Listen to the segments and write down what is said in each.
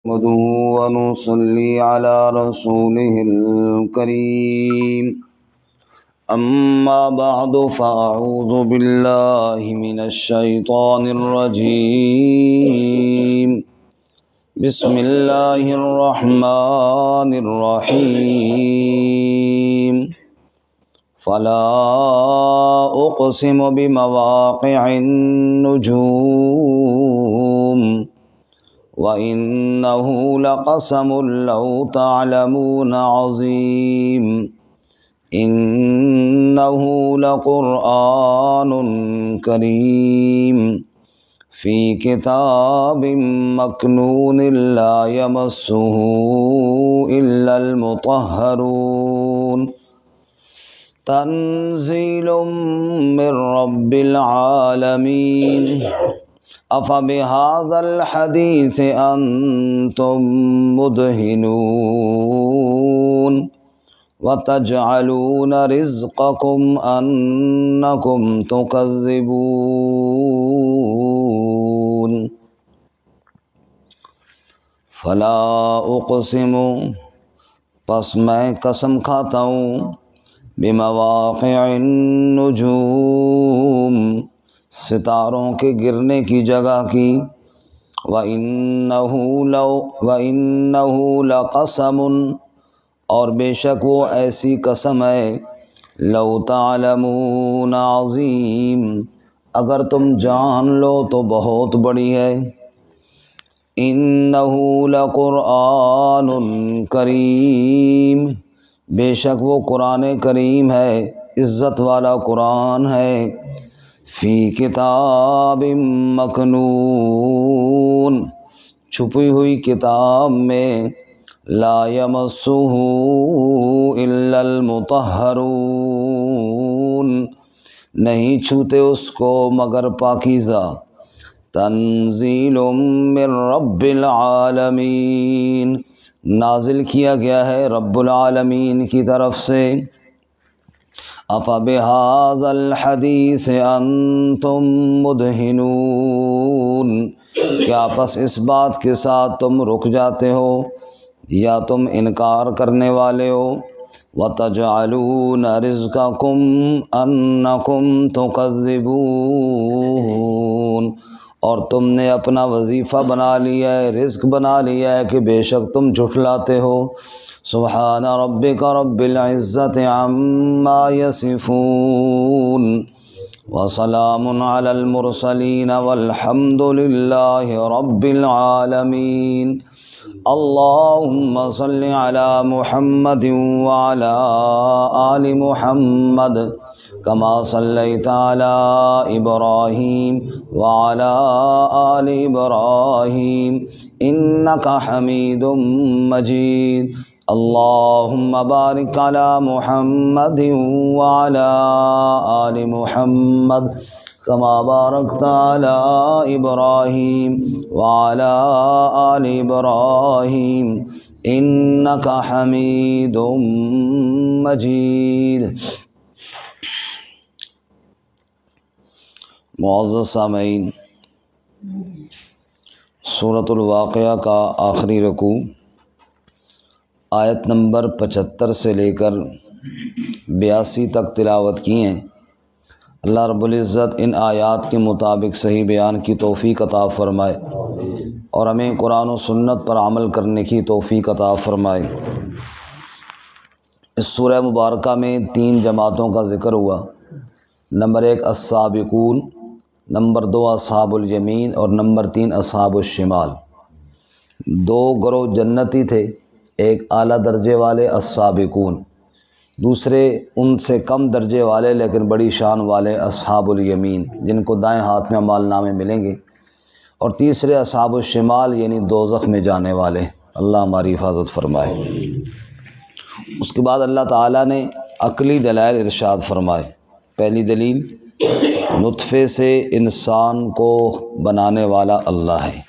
نحمده ونصلي على رسوله الكريم أما بعد فأعوذ بالله من الشيطان الرجيم بسم الله الرحمن الرحيم فلا أقسم بمواقع النجوم وَإِنَّهُ لَقَسَمٌ لَّوْ تَعْلَمُونَ عَظِيمٌ إِنَّهُ لَقُرْآنٌ كَرِيمٌ فِي كِتَابٍ مَّكْنُونٍ لَّا يَمَسُّهُ إِلَّا الْمُطَهَّرُونَ تَنزِيلٌ مِّن رَّبِّ الْعَالَمِينَ أَفَبِهَذَا الْحَدِيثِ أَنتُم مُّدْهِنُونَ وَتَجْعَلُونَ رِزْقَكُمْ أَنَّكُمْ تُكَذِّبُونَ فَلَا أُقْسِمُ پس میں قسم کھاتا ہوں بِمَوَاقِعِ النُّجُومِ ستاروں کے گرنے کی جگہ کی وَإِنَّهُ لَقَسَمٌ اور بے شک وہ ایسی قسم ہے لَوْ تَعْلَمُونَ عَظِيمٌ اگر تم جان لو تو بہت بڑی ہے إِنَّهُ لَقُرْآنٌ کریم بے شک وہ قرآن کریم ہے عزت والا قرآن ہے فی کتاب مکنون چھپی ہوئی کتاب میں لا یمسہ الا المطہرون نہیں چھوتے اس کو مگر پاکیزہ تنزیل من رب العالمین نازل کیا گیا ہے رب العالمین کی طرف سے أَفَبِهَذَا الْحَدِيثِ أَنْتُمْ مُدْهِنُونَ کیا پس اس بات کے ساتھ تم رک جاتے ہو یا تم انکار کرنے والے ہو وَتَجْعَلُونَ رِزْقَكُمْ أَنَّكُمْ تُكَذِّبُونَ اور تم نے اپنا وظیفہ بنا لیا ہے رزق بنا لیا ہے کہ بے شک تم جھٹلاتے ہو سبحان ربک رب العزت عما یصفون وسلام علی المرسلین والحمد للہ رب العالمین اللہم صل علی محمد وعلی آل محمد کما صلیت علی ابراہیم وعلی آل ابراہیم انک حمید مجید اللہم بارک علی محمد وعلی آل محمد کما بارکت علی ابراہیم وعلی آل ابراہیم انک حمید مجید معزز سامعین سورۃ الواقعہ کا آخری رکوع آیت نمبر 75 سے لے کر 82 تک تلاوت کی ہیں اللہ رب العزت ان آیات کے مطابق صحیح بیان کی توفیق عطا فرمائے اور ہمیں قرآن و سنت پر عمل کرنے کی توفیق عطا فرمائے اس سورہ مبارکہ میں 3 جماعتوں کا ذکر ہوا نمبر 1 السابقون نمبر 2 اصحاب الیمین اور نمبر 3 اصحاب الشمال 2 گروہ جنتی تھے ایک اعلیٰ درجے والے السابقون دوسرے ان سے کم درجے والے لیکن بڑی شان والے اصحاب الیمین جن کو دائیں ہاتھ میں اعمال نامے ملیں گے اور تیسرے اصحاب الشمال یعنی دوزخ میں جانے والے اللہ ہماری حفاظت فرمائے اس کے بعد اللہ تعالیٰ نے عقلی دلائل ارشاد فرمائے پہلی دلیل نطفے سے انسان کو بنانے والا اللہ ہے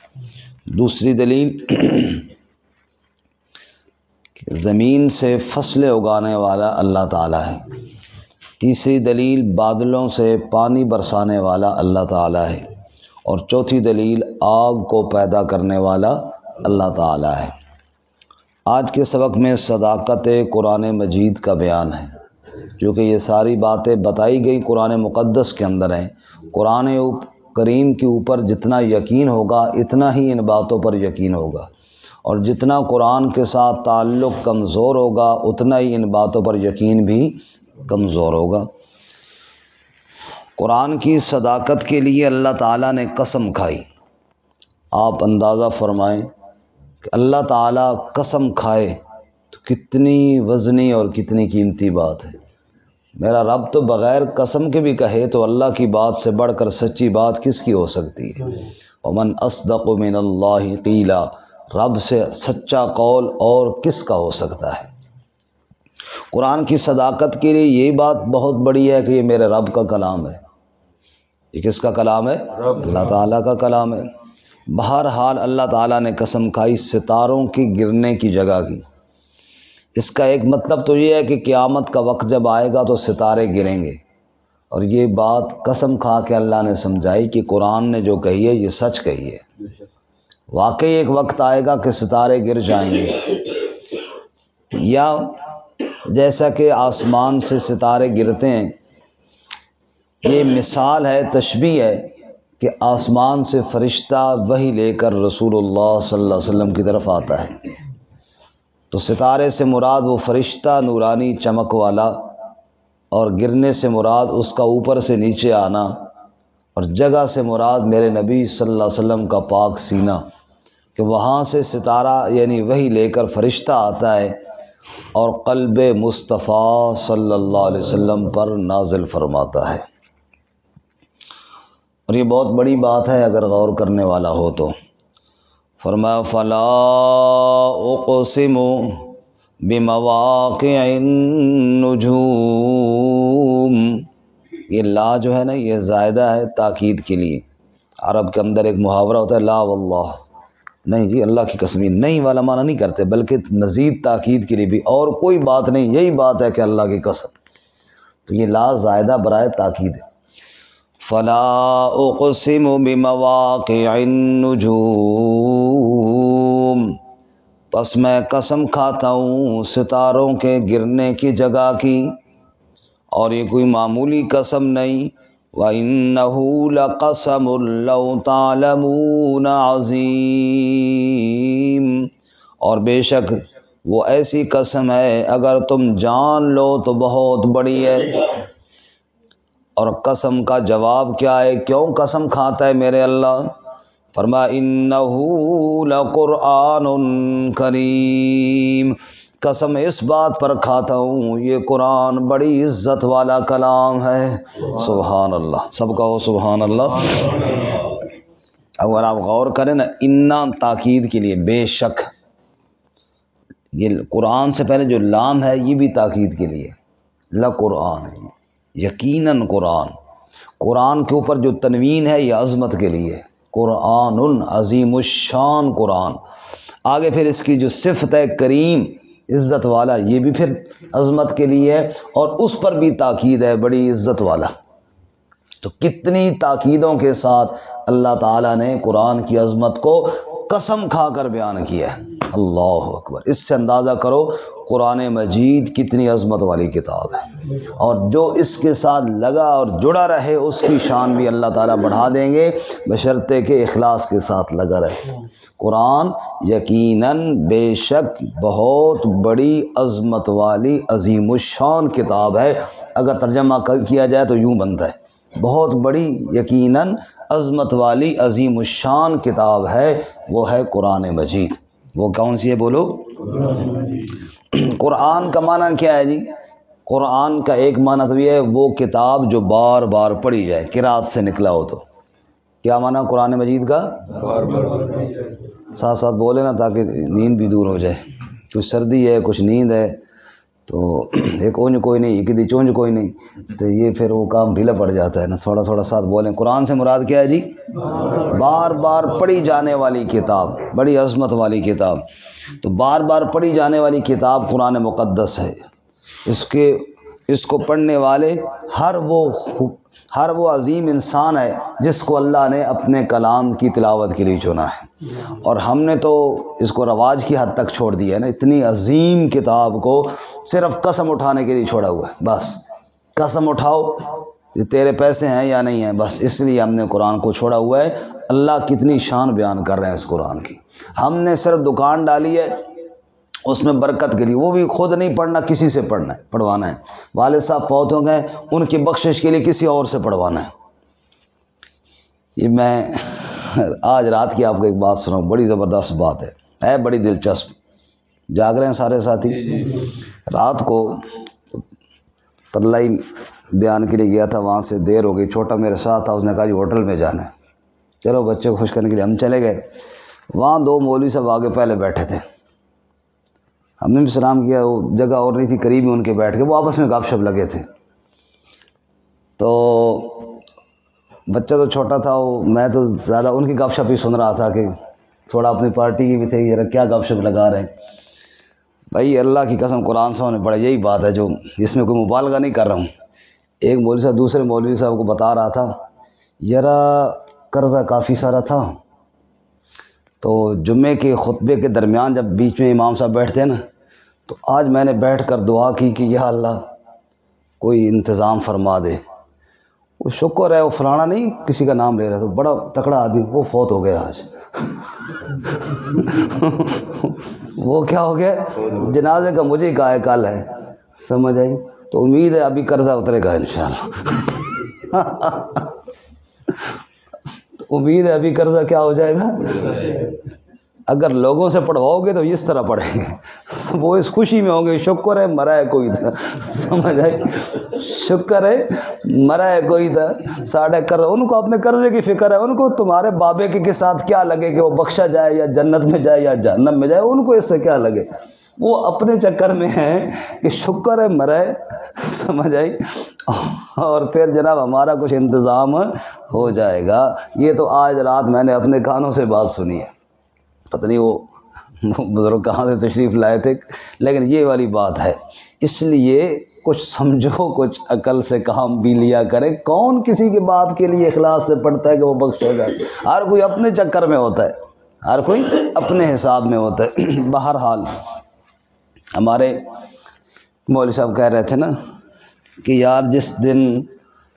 دوسری دلیل زمین سے فصلیں اگانے والا اللہ تعالیٰ ہے تیسری دلیل بادلوں سے پانی برسانے والا اللہ تعالیٰ ہے اور چوتھی دلیل آگ کو پیدا کرنے والا اللہ تعالی ہے۔ آج کے سبق میں صداقت قرآن مجید کا بیان ہے، کیونکہ یہ ساری باتیں بتائی گئی قرآن مقدس کے اندر ہیں۔ قرآن کریم کے اوپر جتنا یقین ہوگا اتنا ہی ان باتوں پر یقین ہوگا، اور جتنا قرآن کے ساتھ تعلق کمزور ہوگا اتنا ہی ان باتوں پر یقین بھی کمزور ہوگا۔ قرآن کی صداقت کے لیے اللہ تعالیٰ نے قسم کھائی۔ آپ اندازہ فرمائیں کہ اللہ تعالیٰ قسم کھائے تو کتنی وزنی اور کتنی قیمتی بات ہے۔ میرا رب تو بغیر قسم کے بھی کہے تو اللہ کی بات سے بڑھ کر سچی بات کس کی ہو سکتی ہے؟ ومن اصدق من اللہ قیلا، رب سے سچا قول اور کس کا ہو سکتا ہے؟ قرآن کی صداقت کے لیے یہی بات بہت بڑی ہے کہ یہ میرے رب کا کلام ہے۔ یہ کس کا کلام ہے؟ اللہ تعالیٰ کا کلام ہے۔ بہرحال اللہ تعالیٰ نے قسم کھائی ستاروں کی گرنے کی جگہ کی۔ اس کا ایک مطلب تو یہ ہے کہ قیامت کا وقت جب آئے گا تو ستارے گریں گے، اور یہ بات قسم کھا کے اللہ نے سمجھائی کہ قرآن نے جو کہی ہے یہ سچ کہی ہے۔ واقعی ایک وقت آئے گا کہ ستارے گر جائیں گے، یا جیسا کہ آسمان سے ستارے گرتے ہیں، یہ مثال ہے، تشبیہ ہے کہ آسمان سے فرشتہ وحی لے کر رسول اللہ صلی اللہ علیہ وسلم کی طرف آتا ہے، تو ستارے سے مراد وہ فرشتہ نورانی چمک والا، اور گرنے سے مراد اس کا اوپر سے نیچے آنا، اور جگہ سے مراد میرے نبی صلی اللہ علیہ وسلم کا پاک سینہ، کہ وہاں سے ستارہ یعنی وحی لے کر فرشتہ آتا ہے اور قلب مصطفیٰ صلی اللہ علیہ وسلم پر نازل فرماتا ہے۔ اور یہ بہت بڑی بات ہے اگر غور کرنے والا ہو تو۔ فرمایا فلا اقسم بمواقع النجوم، یہ لا جو ہے نا یہ زائدہ ہے تاکید کے لیے۔ عرب کے اندر ایک محاورہ ہوتا ہے لا واللہ، نہیں جی اللہ کی قسم، نہیں والا معنی نہیں کرتے بلکہ مزید تاکید کے لیے بھی، اور کوئی بات نہیں، یہی بات ہے کہ اللہ کی قسم، تو یہ لا زائدہ برائے تاکید ہے۔ فلا اقسم بمواقع النجوم، پس میں قسم کھاتا ہوں ستاروں کے گرنے کی جگہ کی، اور یہ کوئی معمولی قسم نہیں۔ وَإِنَّهُ لَقَسَمٌ لَوْ تَعْلَمُونَ عَظِيمٌ، اور بے شک وہ ایسی قسم ہے اگر تم جان لو تو بہت بڑی ہے۔ اور قسم کا جواب کیا ہے؟ کیوں قسم کھاتا ہے میرے اللہ؟ فرمایا اِنَّهُ لَقُرْآنٌ کریم، قسم اس بات پر کھاتا ہوں یہ قرآن بڑی عزت والا کلام ہے۔ سبحان اللہ، سب کہو سبحان اللہ۔ اگر آپ غور کریں نا، انا تاکید کے لیے، بے شک، یہ قرآن سے پہلے جو لام ہے یہ بھی تاکید کے لیے، لقرآن ہے، یقیناً قرآن، قرآن کے اوپر جو تنوین ہے یہ عظمت کے لیے، قرآن عظیم الشان قرآن۔ آگے پھر اس کی جو صفت ہے کریم، عزت والا، یہ بھی پھر عظمت کے لیے ہے، اور اس پر بھی تاکید ہے بڑی عزت والا۔ تو کتنی تاکیدوں کے ساتھ اللہ تعالیٰ نے قرآن کی عظمت کو قسم کھا کر بیان کیا ہے۔ اللہ اکبر، اس سے اندازہ کرو قرآن مجید کتنی عظمت والی کتاب ہے، اور جو اس کے ساتھ لگا اور جڑا رہے اس کی شان بھی اللہ تعالیٰ بڑھا دیں گے، بشرطے کہ اخلاص کے ساتھ لگا رہے۔ قرآن یقیناً بے شک بہت بڑی عظمت والی عظیم الشان کتاب ہے۔ اگر ترجمہ کیا جائے تو یوں بنتا ہے، بہت بڑی یقیناً عظمت والی عظیم الشان کتاب ہے، وہ ہے قرآن مجید۔ وہ کون سی ہے بولو؟ قرآن کا معنی کیا ہے جی؟ قرآن کا ایک معنی تو یہ ہے وہ کتاب جو بار بار پڑھی جائے، قرات سے نکلا ہو تو کیا معنی قرآن مجید کا؟ ساتھ ساتھ بولے نا تاکہ نیند بھی دور ہو جائے، کچھ سردی ہے کچھ نیند ہے، تو ایک اونج کوئی نہیں ایک چونج کوئی نہیں، تو یہ پھر وہ کام ڈھیلا پڑ جاتا ہے نا، تھوڑا تھوڑا ساتھ بولیں۔ قرآن سے مراد کیا ہے جی؟ بار بار پڑھی جانے والی کتاب، بڑی عظمت والی کتاب۔ تو بار بار پڑھی جانے والی کتاب قرآن مقدس ہے۔ اس کو پڑھنے والے ہر وہ عظیم انسان ہے جس کو اللہ نے اپنے کلام کی تلاوت کے لیے چنا ہے، اور ہم نے تو اس کو رواج کی حد تک چھوڑ دیا ہے نا، اتنی عظیم کتاب کو صرف قسم اٹھانے کے لیے چھوڑا ہوا ہے، بس قسم اٹھاؤ یہ تیرے پیسے ہیں یا نہیں ہیں، بس اس لیے ہم نے قرآن کو چھوڑا ہوا ہے۔ اللہ کتنی شان بیان کر رہے ہیں اس قرآن کی۔ ہم نے صرف دکان ڈالی ہے اس میں برکت کے لیے، وہ بھی خود نہیں پڑھنا، کسی سے پڑھوانا ہے۔ والد صاحب فوت ہو گئے، ان کی بخشش کے لیے کسی اور سے پڑھوانا ہے۔ یہ میں آج رات کی آپ کو ایک بات سناؤں، بڑی زبردست بات ہے بڑی دلچسپ۔ جاگ رہے ہیں سارے ساتھی؟ رات کو ترلائی بیان کے لیے گیا تھا، وہاں سے دیر ہو گئی، چھوٹا میرے ساتھ تھا، اس نے کہا جی ہوٹل میں جانا ہے، چلو بچے کو خوش کرنے کے لیے ہم چلے گئے۔ وہاں دو مولوی صاحب آگے پہلے بیٹھے تھے، ہم نے بھی سلام کیا، وہ جگہ اور نہیں تھی، قریب ہی ان کے بیٹھ کے وہ آپس میں گپ شپ لگے تھے۔ تو بچہ تو چھوٹا تھا، میں تو زیادہ ان کی گپ شپ ہی سن رہا تھا کہ تھوڑا اپنی پارٹی کی بھی تھی، ذرا کیا گپ شپ لگا رہے ہیں۔ بھائی اللہ کی قسم قرآن صاحب نے پڑھا، یہی بات ہے جو اس میں کوئی مبالغہ نہیں کر رہا ہوں۔ ایک مولوی صاحب دوسرے مولوی صاحب کو بتا رہا تھا، ذرا قرضہ کافی سارا تھا، تو جمعے کے خطبے کے درمیان جب بیچ میں امام صاحب بیٹھتے ہیں نا، تو آج میں نے بیٹھ کر دعا کی کہ یا اللہ کوئی انتظام فرما دے۔ وہ شکر ہے وہ فلانا نہیں کسی کا نام لے رہا تو بڑا تکڑا آدمی، وہ فوت ہو گیا آج۔ وہ کیا ہو گیا؟ جنازے کا مجھے کہا ہے کل ہے، سمجھ آئی؟ تو امید ہے ابھی قرضہ اترے گا انشاءاللہ۔ امید ہے ابھی قرضہ کیا ہو جائے گا۔ اگر لوگوں سے پڑھواؤ گے تو اس طرح پڑھیں گے، وہ اس خوشی میں ہوں گے شکر ہے مرا ہے کوئی تھا، سمجھ آئی؟ شکر ہے مرا ہے کوئی تھا ساڑھے قرض، ان کو اپنے قرضے کی فکر ہے، ان کو تمہارے بابے کے ساتھ کیا لگے کہ وہ بخشا جائے یا جنت میں جائے یا جہنم میں جائے، ان کو اس سے کیا لگے، وہ اپنے چکر میں ہیں کہ شکر ہے مرا ہے، سمجھ آئی؟ اور پھر جناب ہمارا کچھ انتظام ہو جائے گا۔ یہ تو آج رات میں نے اپنے کانوں سے بات سنی ہے، پتہ نہیں وہ بزرگ کہاں سے تشریف لائے تھے، لیکن یہ والی بات ہے۔ اس لیے کچھ سمجھو، کچھ عقل سے کام بھی لیا کرے۔ کون کسی کی بات کے لیے اخلاص سے پڑھتا ہے کہ وہ بخشے گا؟ ہر کوئی اپنے چکر میں ہوتا ہے، ہر کوئی اپنے حساب میں ہوتا ہے۔ بہرحال ہمارے مولوی صاحب کہہ رہے تھے نا کہ یار جس دن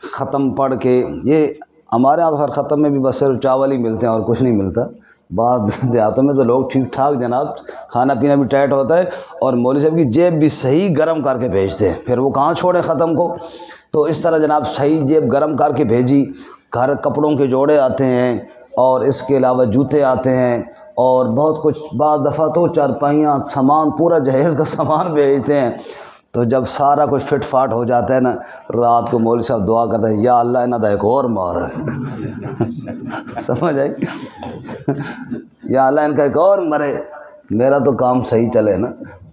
ختم پڑھ کے، یہ ہمارے یہاں ہر ختم میں بھی بس صرف چاول ہی ملتے ہیں اور کچھ نہیں ملتا، بعض دیہاتوں میں تو لوگ ٹھیک ٹھاک جناب کھانا پینا بھی ٹائٹ ہوتا ہے، اور مولوی صاحب کی جیب بھی صحیح گرم کر کے بھیجتے ہیں، پھر وہ کہاں چھوڑے ختم کو۔ تو اس طرح جناب صحیح جیب گرم کر کے بھیجی، گھر کپڑوں کے جوڑے آتے ہیں، اور اس کے علاوہ جوتے آتے ہیں، اور بہت کچھ، بعض دفعہ تو چارپائیاں، سامان پورا جہیز کا سامان بھیجتے ہیں۔ تو جب سارا کچھ فٹ فاٹ ہو جاتا ہے نا، رات کو مولوی صاحب دعا کرتے ہیں یا اللہ انہاں دا ایک اور مار سمجھ آئی؟ یا اللہ ان کا ایک اور مرے، میرا تو کام صحیح چلے نا۔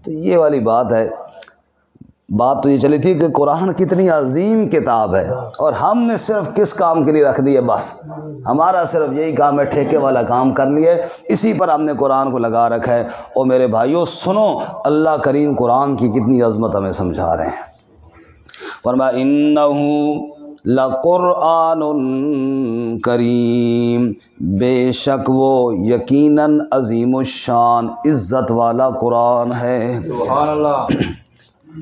تو یہ والی بات ہے۔ بات تو یہ چلی تھی کہ قرآن کتنی عظیم کتاب ہے، اور ہم نے صرف کس کام کے لیے رکھ دی ہے، بس ہمارا صرف یہی کام ہے، ٹھیکے والا کام کر لیے، اسی پر ہم نے قرآن کو لگا رکھا ہے۔ اور میرے بھائیوں سنو، اللہ کریم قرآن کی کتنی عظمت ہمیں سمجھا رہے ہیں۔ فرمایا انہ لقرآن کریم، بے شک وہ یقیناً عظیم الشان عزت والا قرآن ہے۔ سبحان اللہ۔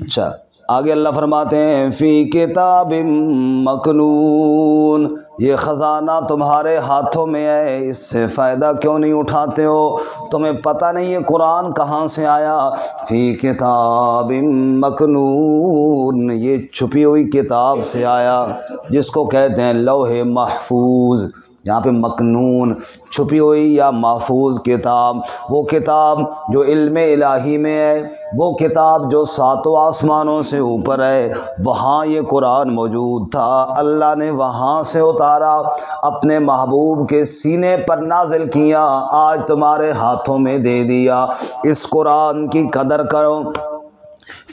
اچھا آگے اللہ فرماتے ہیں فی کتاب مکنون، یہ خزانہ تمہارے ہاتھوں میں ہے، اس سے فائدہ کیوں نہیں اٹھاتے ہو؟ تمہیں پتہ نہیں ہے قرآن کہاں سے آیا؟ فی کتاب مکنون، یہ چھپی ہوئی کتاب سے آیا، جس کو کہتے ہیں لوح محفوظ۔ یہاں پہ مکنون، چھپی ہوئی یا محفوظ کتاب، وہ کتاب جو علم الہی میں ہے، وہ کتاب جو ساتوں آسمانوں سے اوپر ہے، وہاں یہ قرآن موجود تھا، اللہ نے وہاں سے اتارا، اپنے محبوب کے سینے پر نازل کیا، آج تمہارے ہاتھوں میں دے دیا۔ اس قرآن کی قدر کرو۔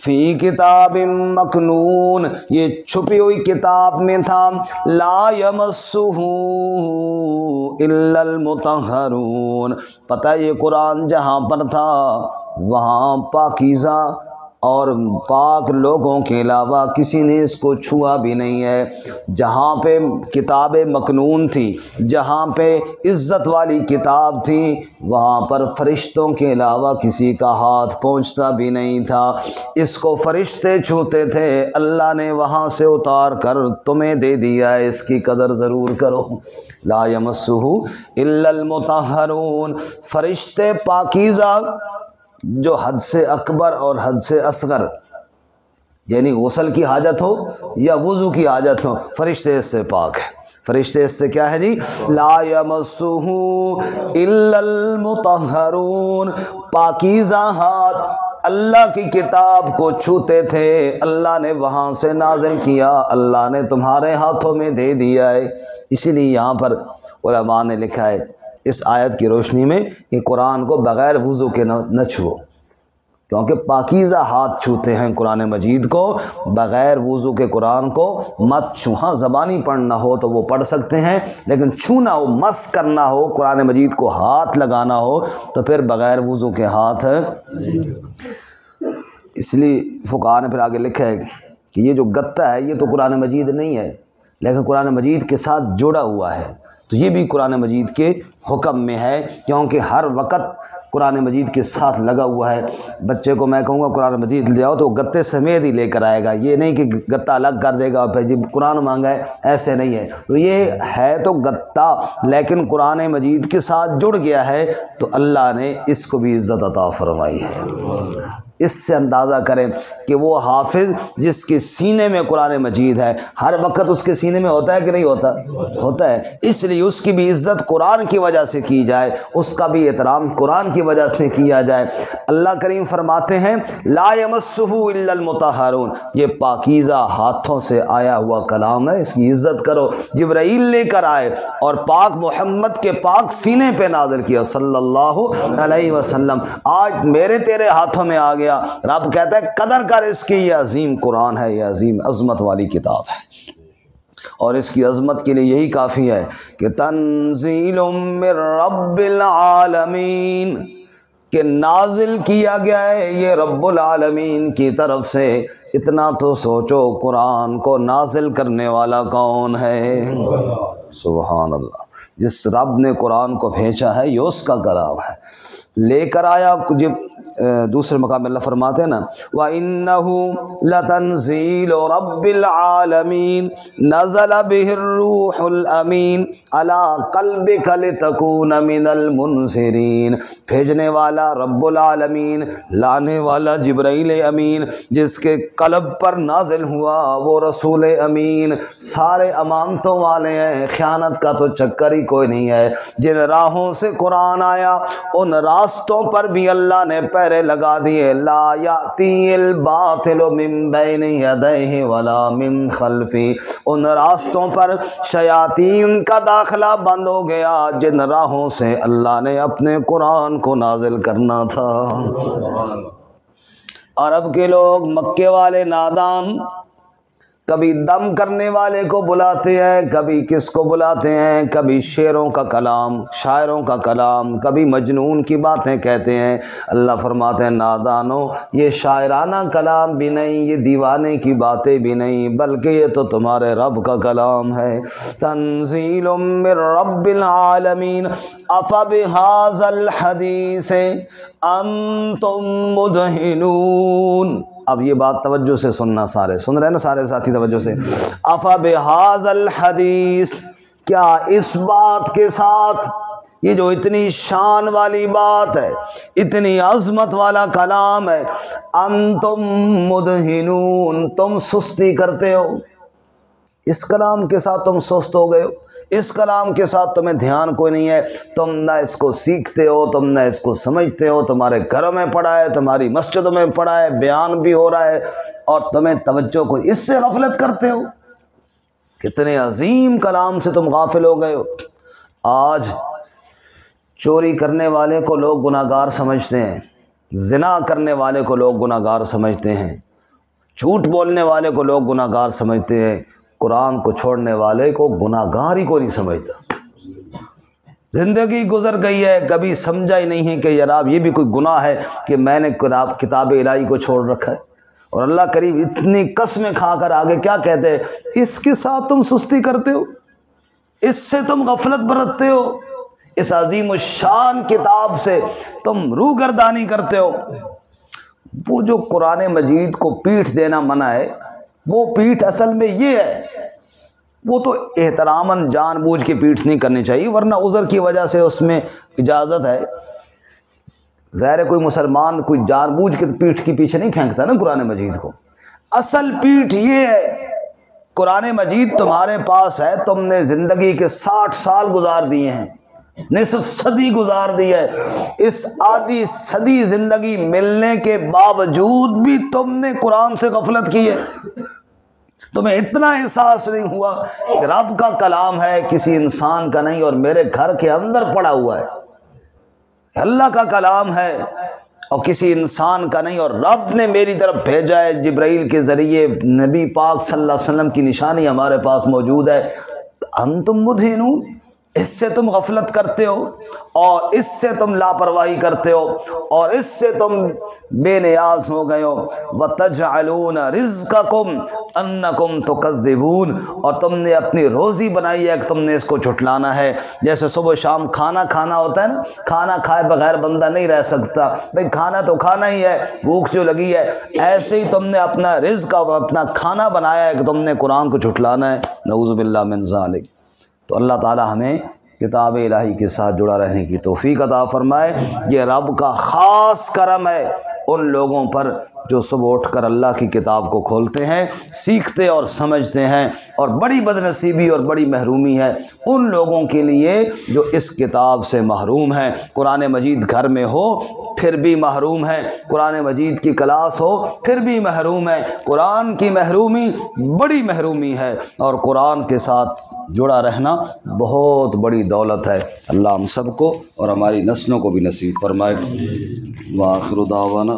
فی کتاب مکنون، یہ چھپی ہوئی کتاب میں تھا، لا یمسہ الا المطہرون، پتہ یہ قرآن جہاں پر تھا وہاں پاکیزہ اور پاک لوگوں کے علاوہ کسی نے اس کو چھوا بھی نہیں ہے۔ جہاں پہ کتاب مکنون تھی، جہاں پہ عزت والی کتاب تھی، وہاں پر فرشتوں کے علاوہ کسی کا ہاتھ پہنچتا بھی نہیں تھا۔ اس کو فرشتے چھوتے تھے، اللہ نے وہاں سے اتار کر تمہیں دے دیا ہے، اس کی قدر ضرور کرو۔ لا یمسہ الا المطہرون، فرشتے پاکیزہ جو حد سے اکبر اور حد سے اصغر، یعنی غسل کی حاجت ہو یا وضو کی حاجت ہو، فرشتے اس سے پاک ہیں۔ فرشتے اس سے کیا ہے جی؟ لا یمسہ الا المطہرون، پاکیزہ ہاتھ اللہ کی کتاب کو چھوتے تھے، اللہ نے وہاں سے نازل کیا، اللہ نے تمہارے ہاتھوں میں دے دیا ہے۔ اسی لیے یہاں پر علماء نے لکھا ہے اس آیت کی روشنی میں کہ قرآن کو بغیر وضو کے نہ چھو، کیونکہ پاکیزہ ہاتھ چھوتے ہیں قرآن مجید کو، بغیر وضو کے قرآن کو مت چھو۔ ہاں زبانی پڑھنا ہو تو وہ پڑھ سکتے ہیں، لیکن چھونا ہو، مس کرنا ہو، قرآن مجید کو ہاتھ لگانا ہو تو پھر بغیر وضو کے ہاتھ۔ اس لیے فقہاء نے پھر آگے لکھا ہے کہ یہ جو گتا ہے یہ تو قرآن مجید نہیں ہے، لیکن قرآن مجید کے ساتھ جڑا ہوا ہے، تو یہ بھی قرآن مجید کے حکم میں ہے، کیونکہ ہر وقت قرآن مجید کے ساتھ لگا ہوا ہے۔ بچے کو میں کہوں گا قرآن مجید لے آؤ تو وہ گتے سمیت ہی لے کر آئے گا، یہ نہیں کہ گتا الگ کر دے گا اور پھر جی قرآن مانگا ہے، ایسے نہیں ہے۔ تو یہ ہے تو گتا، لیکن قرآن مجید کے ساتھ جڑ گیا ہے، تو اللہ نے اس کو بھی عزت عطا فرمائی ہے۔ اس سے اندازہ کریں کہ وہ حافظ جس کے سینے میں قرآن مجید ہے، ہر وقت اس کے سینے میں ہوتا ہے کہ نہیں ہوتا؟ ہوتا ہے۔ اس لیے اس کی بھی عزت قرآن کی وجہ سے کی جائے، اس کا بھی احترام قرآن کی وجہ سے کیا جائے۔ اللہ کریم فرماتے ہیں لا یمسہ الا المطہرون، یہ پاکیزہ ہاتھوں سے آیا ہوا کلام ہے، اس کی عزت کرو۔ جبرائیل لے کر آئے اور پاک محمد کے پاک سینے پہ نازل کیا صلی اللہ علیہ وسلم، آج میرے تیرے ہاتھوں میں آ گیا۔ رب کہتا ہے قدر کر اس کی، یہ عظیم قرآن ہے، یہ عظیم عظمت والی کتاب ہے، اور اس کی عظمت کے لیے یہی کافی ہے کہ تنزیل من رب العالمین، کہ نازل کیا گیا ہے یہ رب العالمین کی طرف سے۔ اتنا تو سوچو قرآن کو نازل کرنے والا کون ہے؟ سبحان اللہ، جس رب نے قرآن کو بھیجا ہے یہ اس کا کلام ہے، لے کر آیا۔ جب دوسرے مقام میں اللہ فرماتے ہیں نا وَإِنَّهُ لَتَنزِيلُ رَبِّ الْعَالَمِينَ نَزَلَ بِهِ الرُّوحُ الْأَمِينُ عَلَى قَلْبِكَ لِتَكُونَ مِنَ الْمُنذِرِينَ، بھیجنے والا رب العالمین، لانے والا جبرائیل امین، جس کے قلب پر نازل ہوا وہ رسول امین، سارے امانتوں والے ہیں، خیانت کا تو چکر ہی کوئی نہیں ہے۔ جن راہوں سے قرآن آیا ان راستوں پر بھی اللہ نے پہرے لگا دیے، لا یاتی الباطل من بین یدیہ ولا من خلفہ، ان راستوں پر شیاطین کا داخلہ بند ہو گیا جن راہوں سے اللہ نے اپنے قرآن کو نازل کرنا تھا۔ عرب کے لوگ، مکے والے نادان، کبھی دم کرنے والے کو بلاتے ہیں، کبھی کس کو بلاتے ہیں، کبھی شعروں کا کلام، شاعروں کا کلام، کبھی مجنون کی باتیں کہتے ہیں۔ اللہ فرماتے ہیں نادانو، یہ شاعرانہ کلام بھی نہیں، یہ دیوانے کی باتیں بھی نہیں، بلکہ یہ تو تمہارے رب کا کلام ہے۔ تنزیل من رب العالمین افبہذا الحدیث انتم مدہنون۔ اب یہ بات توجہ سے سننا، سارے سن رہے ہیں نا، سارے ساتھی توجہ سے۔ افبہذا الحدیث، کیا اس بات کے ساتھ، یہ جو اتنی شان والی بات ہے، اتنی عظمت والا کلام ہے، انتم مدہنون، تم سستی کرتے ہو، اس کلام کے ساتھ تم سست ہو گئے ہو، اس کلام کے ساتھ تمہیں دھیان کوئی نہیں ہے، تم نہ اس کو سیکھتے ہو، تم نہ اس کو سمجھتے ہو، تمہارے گھروں میں پڑھا ہے، تمہاری مسجدوں میں پڑھا ہے، بیان بھی ہو رہا ہے، اور تمہیں توجہ کو اس سے غفلت کرتے ہو۔ کتنے عظیم کلام سے تم غافل ہو گئے ہو۔ آج چوری کرنے والے کو لوگ گناہگار سمجھتے ہیں، زنا کرنے والے کو لوگ گناہگار سمجھتے ہیں، جھوٹ بولنے والے کو لوگ گناہگار سمجھتے ہیں، قرآن کو چھوڑنے والے کو گناہگار ہی کو نہیں سمجھتا۔ زندگی گزر گئی ہے، کبھی سمجھا ہی نہیں ہے کہ یار یہ بھی کوئی گناہ ہے کہ میں نے کتاب الہی کو چھوڑ رکھا ہے۔ اور اللہ کریم اتنی قسمیں کھا کر آگے کیا کہتے ہیں، اس کے ساتھ تم سستی کرتے ہو، اس سے تم غفلت برتتے ہو، اس عظیم الشان کتاب سے تم روگردانی کرتے ہو۔ وہ جو قرآن مجید کو پیٹھ دینا منع ہے، وہ پیٹھ اصل میں یہ ہے، وہ تو احتراماً جان بوجھ کے پیٹھ نہیں کرنی چاہیے، ورنہ عذر کی وجہ سے اس میں اجازت ہے۔ ظاہر ہے کوئی مسلمان کوئی جان بوجھ کے پیٹھ کے پیچھے نہیں پھینکتا نا قرآن مجید کو۔ اصل پیٹھ یہ ہے، قرآن مجید تمہارے پاس ہے، تم نے زندگی کے 60 سال گزار دیے ہیں، نصف صدی گزار دی ہے، اس آدھی صدی زندگی ملنے کے باوجود بھی تم نے قرآن سے غفلت کی ہے۔ تمہیں اتنا احساس نہیں ہوا کہ رب کا کلام ہے، کسی انسان کا نہیں، اور میرے گھر کے اندر پڑا ہوا ہے، اللہ کا کلام ہے اور کسی انسان کا نہیں، اور رب نے میری طرف بھیجا ہے جبرائیل کے ذریعے، نبی پاک صلی اللہ علیہ وسلم کی نشانی ہمارے پاس موجود ہے۔ انتم مدہنون، اس سے تم غفلت کرتے ہو، اور اس سے تم لاپرواہی کرتے ہو، اور اس سے تم بے نیاز ہو گئے ہو۔ وَتَجْعَلُونَ رِزْقَكُمْ أَنَّكُمْ تُكَذِّبُونَ، اور تم نے اپنی روزی بنائی ہے کہ تم نے اس کو جھٹلانا ہے۔ جیسے صبح شام کھانا کھانا ہوتا ہے نا، کھانا کھائے بغیر بندہ نہیں رہ سکتا، بھئی کھانا تو کھانا ہی ہے، بھوک جو لگی ہے، ایسے ہی تم نے اپنا رزق اور اپنا کھانا بنایا ہے کہ تم نے قرآن کو جھٹلانا ہے۔ نعوذ باللہ من ذالک۔ تو اللہ تعالی ہمیں کتاب الہی کے ساتھ جڑا رہنے کی توفیق عطا فرمائے۔ یہ رب کا خاص کرم ہے ان لوگوں پر جو صبح اٹھ کر اللہ کی کتاب کو کھولتے ہیں، سیکھتے اور سمجھتے ہیں، اور بڑی بد نصیبی اور بڑی محرومی ہے ان لوگوں کے لیے جو اس کتاب سے محروم ہیں۔ قرآن مجید گھر میں ہو پھر بھی محروم ہے، قرآن مجید کی کلاس ہو پھر بھی محروم ہے۔ قرآن کی محرومی بڑی محرومی ہے، اور قرآن کے ساتھ جڑا رہنا بہت بڑی دولت ہے۔ اللہ ہم سب کو اور ہماری نسلوں کو بھی نصیب فرمائے۔ وآخر دعوانا